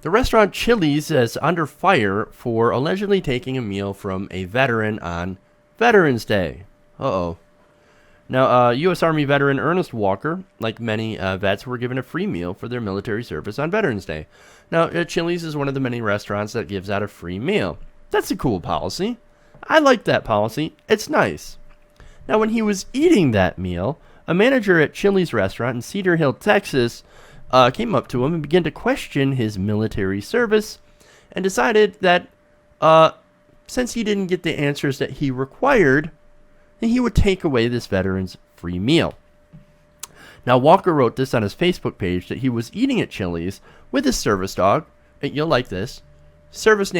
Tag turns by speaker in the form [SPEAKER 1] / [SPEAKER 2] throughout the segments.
[SPEAKER 1] The restaurant Chili's is under fire for allegedly taking a meal from a veteran on Veterans Day. Uh-oh. Now, U.S. Army veteran Ernest Walker, like many vets, were given a free meal for their military service on Veterans Day. Now, Chili's is one of the many restaurants that gives out a free meal. That's a cool policy. I like that policy. It's nice. Now, when he was eating that meal, a manager at Chili's restaurant in Cedar Hill, Texas, came up to him and began to question his military service and decided that since he didn't get the answers that he required, then he would take away this veteran's free meal. Now, Walker wrote this on his Facebook page that he was eating at Chili's with his service dog. You'll like this. Service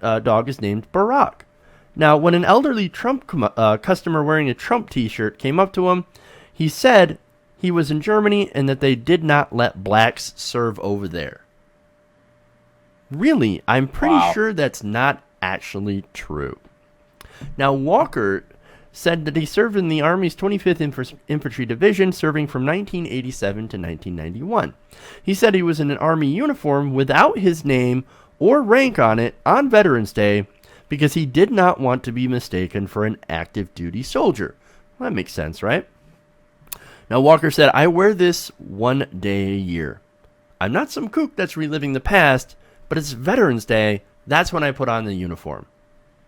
[SPEAKER 1] dog is named Barack. Now, when an elderly Trump customer wearing a Trump t-shirt came up to him, he said he was in Germany and that they did not let blacks serve over there. Really? I'm pretty sure that's not actually true. Now, Walker said that he served in the Army's 25th Infantry Division, serving from 1987 to 1991. He said he was in an Army uniform without his name or rank on it on Veterans Day because he did not want to be mistaken for an active duty soldier. Well, that makes sense, right? Now, Walker said, I wear this one day a year. I'm not some kook that's reliving the past, but it's Veterans Day. That's when I put on the uniform.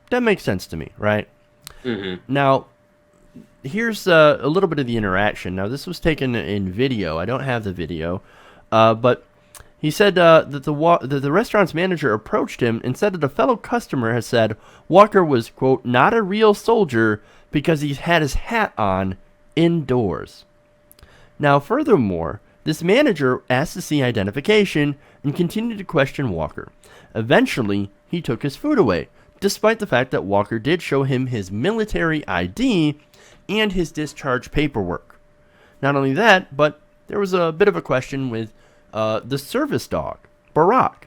[SPEAKER 1] That makes sense to me, right? Mm-hmm. Now, here's a little bit of the interaction. Now, this was taken in video. I don't have the video, but he said that the restaurant's manager approached him and said that a fellow customer has said Walker was, quote, not a real soldier because he had his hat on indoors. Now, furthermore, this manager asked to see identification and continued to question Walker. Eventually, he took his food away, despite the fact that Walker did show him his military ID and his discharge paperwork. Not only that, but there was a bit of a question with the service dog, Barack.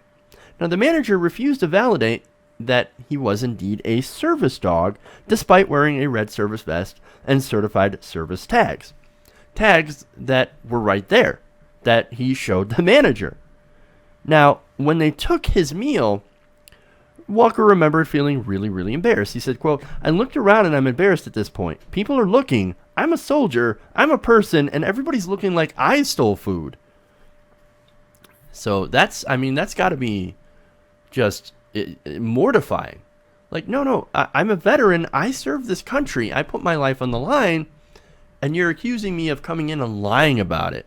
[SPEAKER 1] Now, the manager refused to validate that he was indeed a service dog, despite wearing a red service vest and certified service tags. Tags that were right there, that he showed the manager. Now, when they took his meal, Walker remembered feeling really, really embarrassed. He said, quote, I looked around and I'm embarrassed at this point. People are looking. I'm a soldier. I'm a person. And everybody's looking like I stole food. So that's got to be just mortifying. Like, no, I'm a veteran. I served this country. I put my life on the line. And you're accusing me of coming in and lying about it.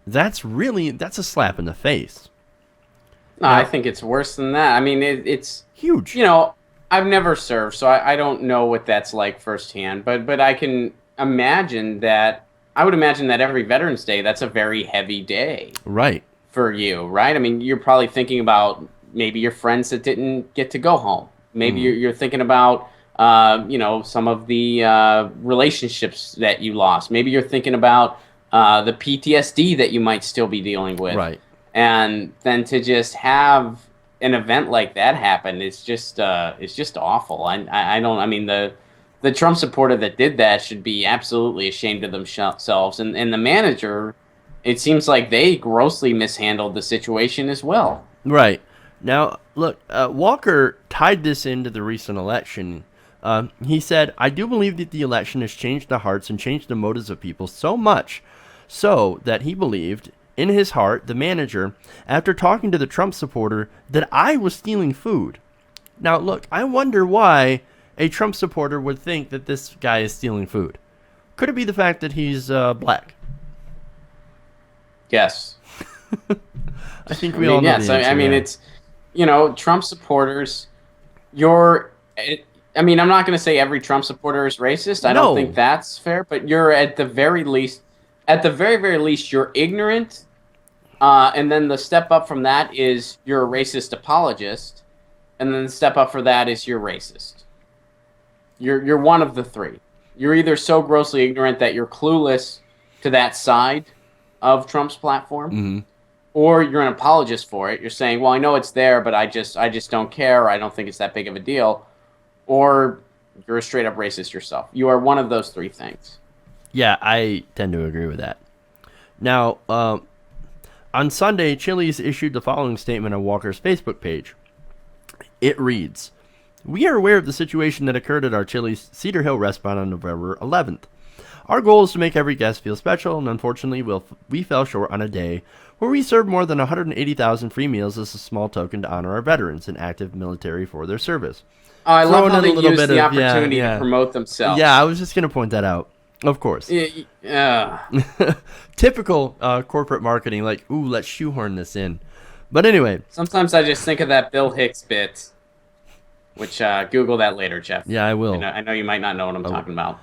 [SPEAKER 1] That's a slap in the face.
[SPEAKER 2] No, I think it's worse than that. I mean, it's
[SPEAKER 1] huge.
[SPEAKER 2] You know, I've never served, so I don't know what that's like firsthand. But I can imagine that. I would imagine that every Veterans Day, that's a very heavy day,
[SPEAKER 1] right,
[SPEAKER 2] for you, right? I mean, you're probably thinking about maybe your friends that didn't get to go home. Maybe you're thinking about some of the relationships that you lost. Maybe you're thinking about the PTSD that you might still be dealing with,
[SPEAKER 1] right?
[SPEAKER 2] And then to just have an event like that happen, it's just awful. I mean, the Trump supporter that did that should be absolutely ashamed of themselves. And the manager, it seems like they grossly mishandled the situation as well.
[SPEAKER 1] Right. Now, look, Walker tied this into the recent election. He said, I do believe that the election has changed the hearts and changed the motives of people so much so that he believed in his heart, the manager, after talking to the Trump supporter, that I was stealing food. Now, look, I wonder why a Trump supporter would think that this guy is stealing food. Could it be the fact that he's black?
[SPEAKER 2] Yes.
[SPEAKER 1] I think we all know
[SPEAKER 2] yes.
[SPEAKER 1] the answer.
[SPEAKER 2] I mean, it's, Trump supporters, I'm not going to say every Trump supporter is racist. I don't think that's fair, but you're at the very very least, you're ignorant. And then the step up from that is you're a racist apologist. And then the step up for that is you're racist. You're one of the three. You're either so grossly ignorant that you're clueless to that side of Trump's platform, or you're an apologist for it. You're saying, well, I know it's there, but I just don't care. Or I don't think it's that big of a deal. Or you're a straight up racist yourself. You are one of those three things.
[SPEAKER 1] Yeah, I tend to agree with that. Now, On Sunday, Chili's issued the following statement on Walker's Facebook page. It reads, "We are aware of the situation that occurred at our Chili's Cedar Hill restaurant on November 11th. Our goal is to make every guest feel special, and unfortunately we fell short on a day where we served more than 180,000 free meals as a small token to honor our veterans and active military for their service."
[SPEAKER 2] Oh, I love how they use the opportunity to promote themselves.
[SPEAKER 1] Yeah, I was just going to point that out. Of course.
[SPEAKER 2] Yeah.
[SPEAKER 1] Typical corporate marketing, like, ooh, let's shoehorn this in. But anyway.
[SPEAKER 2] Sometimes I just think of that Bill Hicks bit, which Google that later, Jeff.
[SPEAKER 1] Yeah, I will.
[SPEAKER 2] I know you might not know what I'm talking about.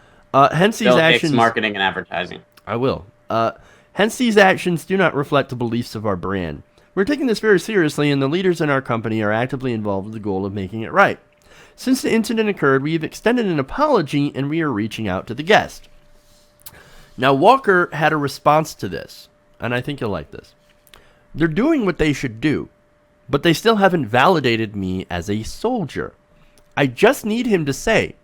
[SPEAKER 1] Hence these
[SPEAKER 2] Bill
[SPEAKER 1] actions.
[SPEAKER 2] Hicks marketing and advertising.
[SPEAKER 1] I will. Hence these actions do not reflect the beliefs of our brand. We're taking this very seriously, and the leaders in our company are actively involved with the goal of making it right. Since the incident occurred, we have extended an apology, and we are reaching out to the guest. Now, Walker had a response to this, and I think you'll like this. They're doing what they should do, but they still haven't validated me as a soldier. I just need him to say,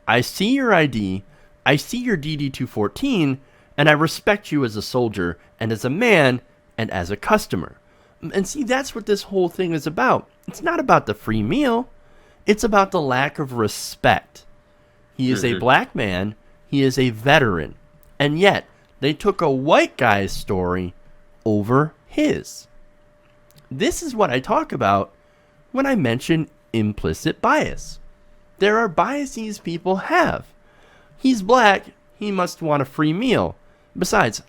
[SPEAKER 1] I see your ID, I see your DD-214, and I respect you as a soldier, and as a man, and as a customer. And see, that's what this whole thing is about. It's not about the free meal. It's about the lack of respect. He is a black man. He is a veteran. And yet, they took a white guy's story over his. This is what I talk about when I mention implicit bias. There are biases people have. He's black. He must want a free meal. Besides,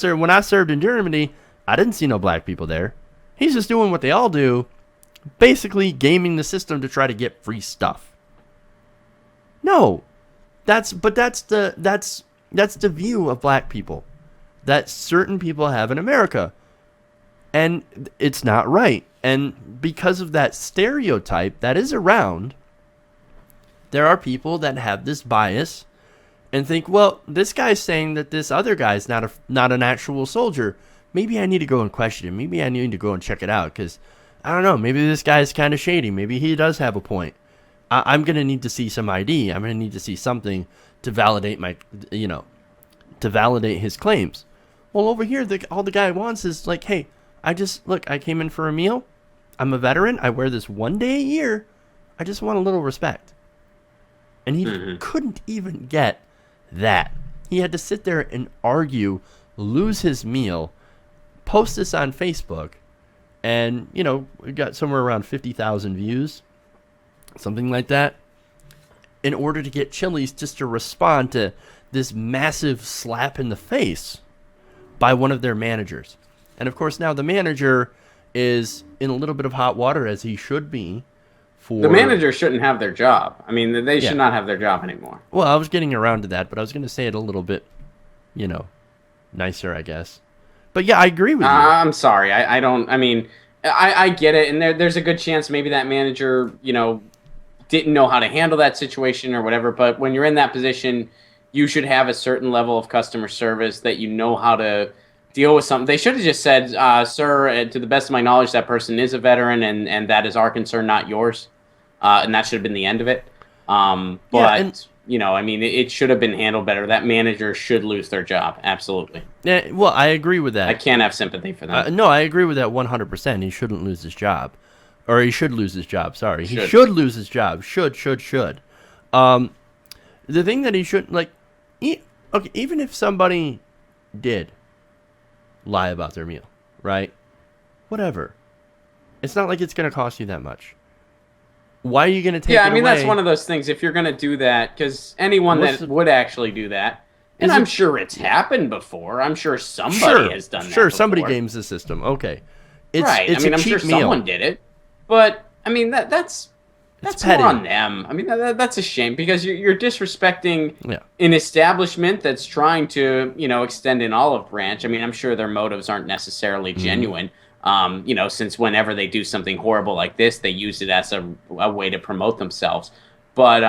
[SPEAKER 1] when I served in Germany, I didn't see no black people there. He's just doing what they all do, basically gaming the system to try to get free stuff. No, that's the view of black people that certain people have in America. And it's not right. And because of that stereotype that is around, there are people that have this bias and think, well, this guy's saying that this other guy's not an actual soldier. Maybe I need to go and question him. Maybe I need to go and check it out because, I don't know, maybe this guy's kind of shady. Maybe he does have a point. I'm going to need to see some ID. I'm going to need to see something to validate to validate his claims. Well, over here, all the guy wants is like, hey, I came in for a meal. I'm a veteran. I wear this one day a year. I just want a little respect. And he couldn't even get that. He had to sit there and argue, lose his meal, post this on Facebook, and, we got somewhere around 50,000 views, something like that, in order to get Chili's just to respond to this massive slap in the face by one of their managers. And of course, now the manager is in a little bit of hot water, as he should be. The
[SPEAKER 2] manager shouldn't have their job. I mean, they should not have their job anymore.
[SPEAKER 1] Well, I was getting around to that, but I was going to say it a little bit, nicer, I guess. But yeah, I agree with you.
[SPEAKER 2] I'm sorry. I get it. And there's a good chance maybe that manager, didn't know how to handle that situation or whatever. But when you're in that position, you should have a certain level of customer service that you know how to deal with something. They should have just said, sir, to the best of my knowledge, that person is a veteran and that is our concern, not yours. And that should have been the end of it. It should have been handled better. That manager should lose their job. Absolutely.
[SPEAKER 1] Yeah, well, I agree with that.
[SPEAKER 2] I can't have sympathy for that.
[SPEAKER 1] No, I agree with that 100%. He shouldn't lose his job. Or he should lose his job, sorry. He should lose his job. Should. The thing that he should, even if somebody did lie about their meal, right? Whatever. It's not like it's going to cost you that much. Why are you going to take it away?
[SPEAKER 2] That's one of those things. If you're going to do that, because anyone that would actually do that, and I'm sure it's happened before. I'm sure somebody has done that before.
[SPEAKER 1] Somebody games the system. Okay.
[SPEAKER 2] Right. I'm sure someone did it. But, that's more on them. That's a shame because you're disrespecting an establishment that's trying to, extend an olive branch. I'm sure their motives aren't necessarily genuine. Since whenever they do something horrible like this, they use it as a way to promote themselves. But,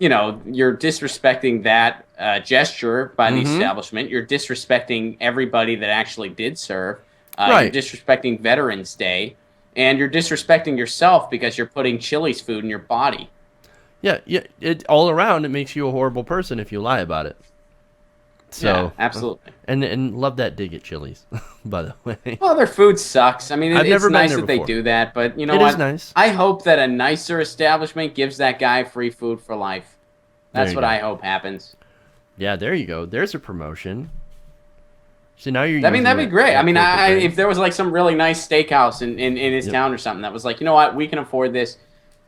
[SPEAKER 2] you're disrespecting that gesture by the establishment. You're disrespecting everybody that actually did serve. You're disrespecting Veterans Day. And you're disrespecting yourself because you're putting Chili's food in your body.
[SPEAKER 1] Yeah. All around, it makes you a horrible person if you lie about it. So,
[SPEAKER 2] yeah, absolutely.
[SPEAKER 1] And love that dig at Chili's, by the way.
[SPEAKER 2] Well, their food sucks. I mean,
[SPEAKER 1] I've
[SPEAKER 2] it's
[SPEAKER 1] never been
[SPEAKER 2] nice
[SPEAKER 1] there
[SPEAKER 2] that they
[SPEAKER 1] before.
[SPEAKER 2] do that, but you know
[SPEAKER 1] It
[SPEAKER 2] what?
[SPEAKER 1] is nice.
[SPEAKER 2] I hope that a nicer establishment gives that guy free food for life.
[SPEAKER 1] There
[SPEAKER 2] That's
[SPEAKER 1] you
[SPEAKER 2] what
[SPEAKER 1] go.
[SPEAKER 2] I hope happens.
[SPEAKER 1] Yeah, there you go. There's a promotion. See, now you're
[SPEAKER 2] I mean,
[SPEAKER 1] using
[SPEAKER 2] that'd be
[SPEAKER 1] that-
[SPEAKER 2] great.
[SPEAKER 1] that
[SPEAKER 2] I mean,
[SPEAKER 1] corporate brand.
[SPEAKER 2] if there was like some really nice steakhouse in his
[SPEAKER 1] Yep.
[SPEAKER 2] town or something that was like, you know what, we can afford this.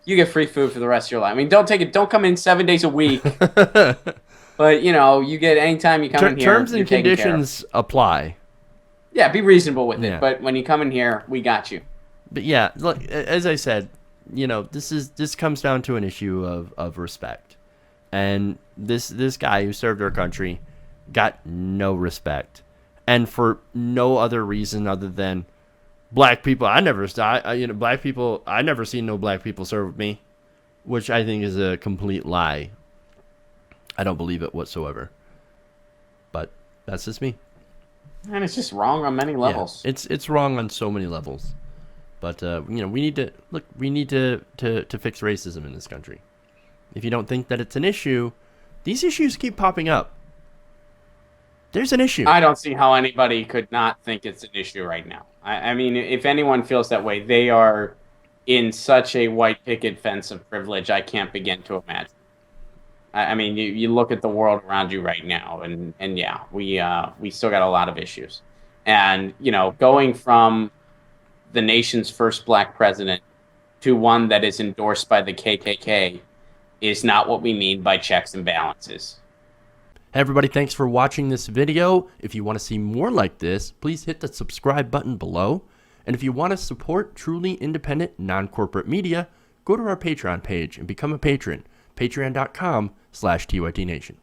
[SPEAKER 2] You get free food for the rest of your life. I mean, don't come in 7 days a week, but you know, you get anytime you come in here.
[SPEAKER 1] Terms and
[SPEAKER 2] you're taken care of.
[SPEAKER 1] conditions apply.
[SPEAKER 2] Yeah, be reasonable with
[SPEAKER 1] Yeah.
[SPEAKER 2] it. But when you come in here, we got you.
[SPEAKER 1] But yeah, look, as I said, you know, this comes down to an issue of respect. And this guy who served our country got no respect. And for no other reason other than black people. Black people, I never seen no black people serve with me, which I think is a complete lie. I don't believe it whatsoever. But that's just me.
[SPEAKER 2] And it's just wrong on many levels.
[SPEAKER 1] Yeah, it's wrong on so many levels. But we need to fix racism in this country. If you don't think that it's an issue, these issues keep popping up. There's an issue.
[SPEAKER 2] I don't see how anybody could not think it's an issue right now. I mean, if anyone feels that way, they are in such a white picket fence of privilege, I can't begin to imagine. I mean, you look at the world around you right now, and yeah, we still got a lot of issues. And, you know, going from the nation's first black president to one that is endorsed by the KKK is not what we mean by checks and balances.
[SPEAKER 1] Hey everybody, thanks for watching this video. If you want to see more like this, please hit the subscribe button below. And if you want to support truly independent, non-corporate media, go to our Patreon page and become a patron. Patreon.com/TYTNation.